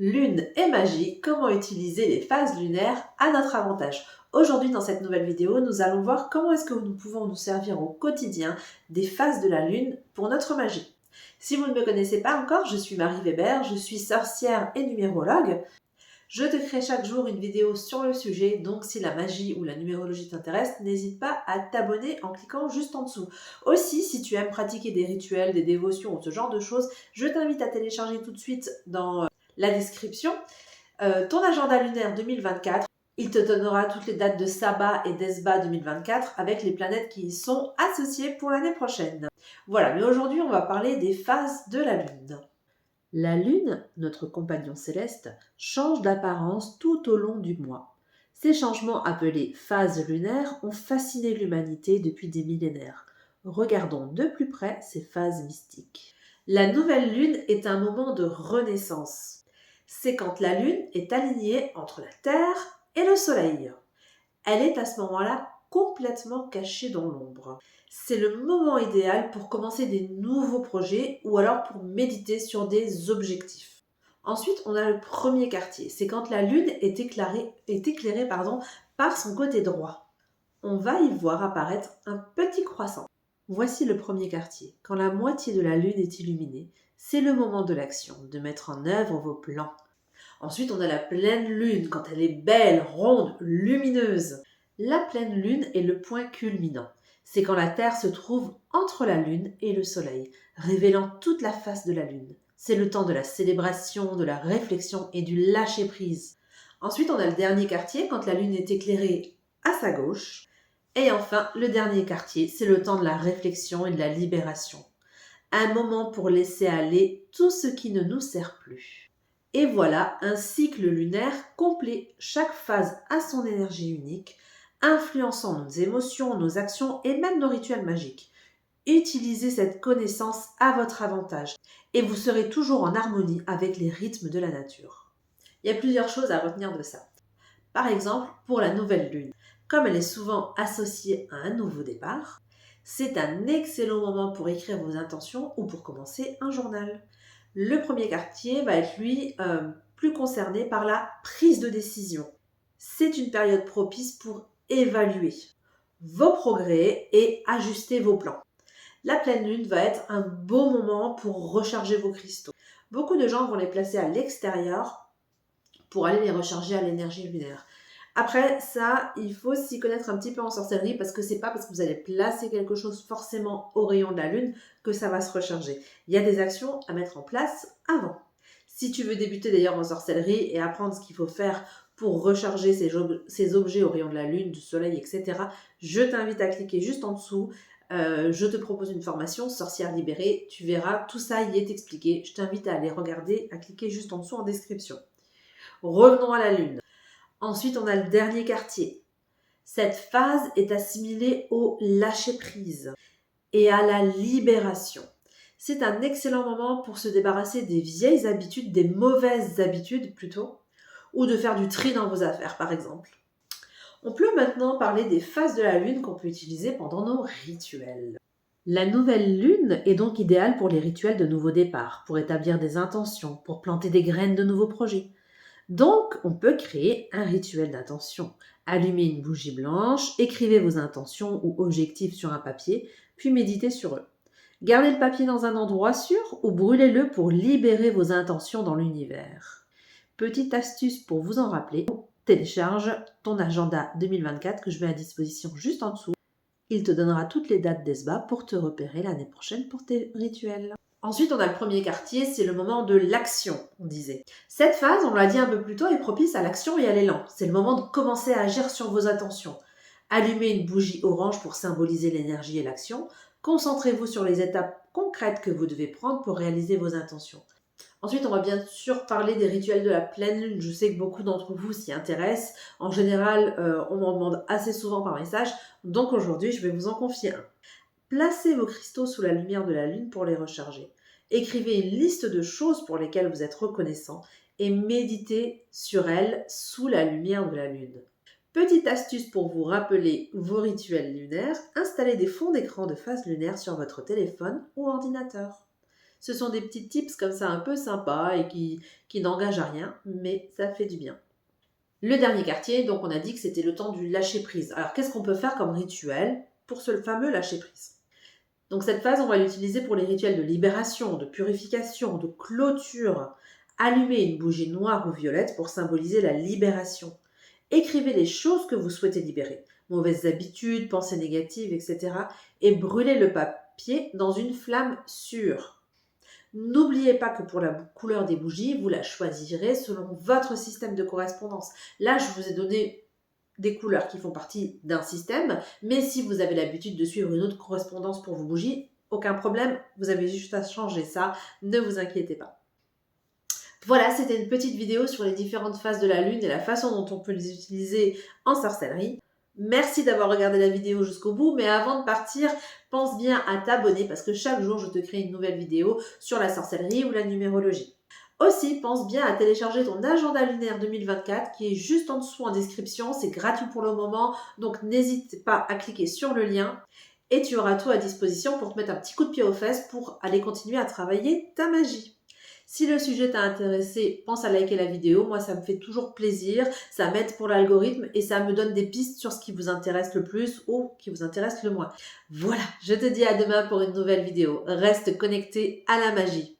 Lune et magie, comment utiliser les phases lunaires à notre avantage. Aujourd'hui, dans cette nouvelle vidéo, nous allons voir comment est-ce que nous pouvons nous servir au quotidien des phases de la Lune pour notre magie. Si vous ne me connaissez pas encore, je suis Marie Weber, je suis sorcière et numérologue. Je te crée chaque jour une vidéo sur le sujet, donc si la magie ou la numérologie t'intéresse, n'hésite pas à t'abonner en cliquant juste en dessous. Aussi, si tu aimes pratiquer des rituels, des dévotions ou ce genre de choses, je t'invite à télécharger tout de suite dans la description ton agenda lunaire 2024. Il te donnera toutes les dates de Sabbat et d'Esba 2024 avec les planètes qui y sont associées pour l'année prochaine. Voilà, mais aujourd'hui on va parler des phases de la Lune. La Lune, notre compagnon céleste, change d'apparence tout au long du mois. Ces changements appelés phases lunaires ont fasciné l'humanité depuis des millénaires. Regardons de plus près ces phases mystiques. La nouvelle Lune est un moment de renaissance. C'est quand la Lune est alignée entre la Terre et le Soleil. Elle est à ce moment-là complètement cachée dans l'ombre. C'est le moment idéal pour commencer des nouveaux projets ou alors pour méditer sur des objectifs. Ensuite, on a le premier quartier. C'est quand la Lune est éclairée par son côté droit. On va y voir apparaître un petit croissant. Voici le premier quartier. Quand la moitié de la Lune est illuminée, c'est le moment de l'action, de mettre en œuvre vos plans. Ensuite, on a la pleine Lune, quand elle est belle, ronde, lumineuse. La pleine Lune est le point culminant. C'est quand la Terre se trouve entre la Lune et le Soleil, révélant toute la face de la Lune. C'est le temps de la célébration, de la réflexion et du lâcher-prise. Ensuite, on a le dernier quartier, quand la Lune est éclairée à sa gauche. Et enfin, le dernier quartier, c'est le temps de la réflexion et de la libération. Un moment pour laisser aller tout ce qui ne nous sert plus. Et voilà un cycle lunaire complet. Chaque phase a son énergie unique, influençant nos émotions, nos actions et même nos rituels magiques. Utilisez cette connaissance à votre avantage et vous serez toujours en harmonie avec les rythmes de la nature. Il y a plusieurs choses à retenir de ça. Par exemple, pour la nouvelle lune, comme elle est souvent associée à un nouveau départ, c'est un excellent moment pour écrire vos intentions ou pour commencer un journal. Le premier quartier va être, lui, plus concerné par la prise de décision. C'est une période propice pour évaluer vos progrès et ajuster vos plans. La pleine lune va être un beau moment pour recharger vos cristaux. Beaucoup de gens vont les placer à l'extérieur pour aller les recharger à l'énergie lunaire. Après ça, il faut s'y connaître un petit peu en sorcellerie parce que c'est pas parce que vous allez placer quelque chose forcément au rayon de la lune que ça va se recharger. Il y a des actions à mettre en place avant. Si tu veux débuter d'ailleurs en sorcellerie et apprendre ce qu'il faut faire pour recharger ces objets au rayon de la lune, du soleil, etc., je t'invite à cliquer juste en dessous. Je te propose une formation Sorcière libérée. Tu verras, tout ça y est expliqué. Je t'invite à aller regarder, à cliquer juste en dessous en description. Revenons à la lune. Ensuite, on a le dernier quartier. Cette phase est assimilée au lâcher-prise et à la libération. C'est un excellent moment pour se débarrasser des vieilles habitudes, des mauvaises habitudes plutôt, ou de faire du tri dans vos affaires par exemple. On peut maintenant parler des phases de la lune qu'on peut utiliser pendant nos rituels. La nouvelle lune est donc idéale pour les rituels de nouveau départ, pour établir des intentions, pour planter des graines de nouveaux projets. Donc, on peut créer un rituel d'intention. Allumez une bougie blanche, écrivez vos intentions ou objectifs sur un papier, puis méditez sur eux. Gardez le papier dans un endroit sûr ou brûlez-le pour libérer vos intentions dans l'univers. Petite astuce pour vous en rappeler, télécharge ton agenda 2024 que je mets à disposition juste en dessous. Il te donnera toutes les dates d'Esba pour te repérer l'année prochaine pour tes rituels. Ensuite, on a le premier quartier, c'est le moment de l'action, on disait. Cette phase, on l'a dit un peu plus tôt, est propice à l'action et à l'élan. C'est le moment de commencer à agir sur vos attentions. Allumez une bougie orange pour symboliser l'énergie et l'action. Concentrez-vous sur les étapes concrètes que vous devez prendre pour réaliser vos intentions. Ensuite, on va bien sûr parler des rituels de la pleine lune. Je sais que beaucoup d'entre vous s'y intéressent. En général, on m'en demande assez souvent par message. Donc aujourd'hui, je vais vous en confier un. Placez vos cristaux sous la lumière de la lune pour les recharger. Écrivez une liste de choses pour lesquelles vous êtes reconnaissant et méditez sur elles sous la lumière de la lune. Petite astuce pour vous rappeler vos rituels lunaires, installez des fonds d'écran de phase lunaire sur votre téléphone ou ordinateur. Ce sont des petits tips comme ça un peu sympas et qui n'engagent à rien, mais ça fait du bien. Le dernier quartier, donc on a dit que c'était le temps du lâcher prise. Alors qu'est-ce qu'on peut faire comme rituel pour ce fameux lâcher prise? Donc cette phase, on va l'utiliser pour les rituels de libération, de purification, de clôture. Allumez une bougie noire ou violette pour symboliser la libération. Écrivez les choses que vous souhaitez libérer, mauvaises habitudes, pensées négatives, etc. Et brûlez le papier dans une flamme sûre. N'oubliez pas que pour la couleur des bougies, vous la choisirez selon votre système de correspondance. Là, je vous ai donné des couleurs qui font partie d'un système, mais si vous avez l'habitude de suivre une autre correspondance pour vos bougies, aucun problème, vous avez juste à changer ça, ne vous inquiétez pas. Voilà, c'était une petite vidéo sur les différentes phases de la lune et la façon dont on peut les utiliser en sorcellerie. Merci d'avoir regardé la vidéo jusqu'au bout, mais avant de partir, pense bien à t'abonner parce que chaque jour, je te crée une nouvelle vidéo sur la sorcellerie ou la numérologie. Aussi, pense bien à télécharger ton agenda lunaire 2024 qui est juste en dessous en description. C'est gratuit pour le moment, donc n'hésite pas à cliquer sur le lien et tu auras tout à disposition pour te mettre un petit coup de pied aux fesses pour aller continuer à travailler ta magie. Si le sujet t'a intéressé, pense à liker la vidéo. Moi, ça me fait toujours plaisir. Ça m'aide pour l'algorithme et ça me donne des pistes sur ce qui vous intéresse le plus ou qui vous intéresse le moins. Voilà, je te dis à demain pour une nouvelle vidéo. Reste connecté à la magie.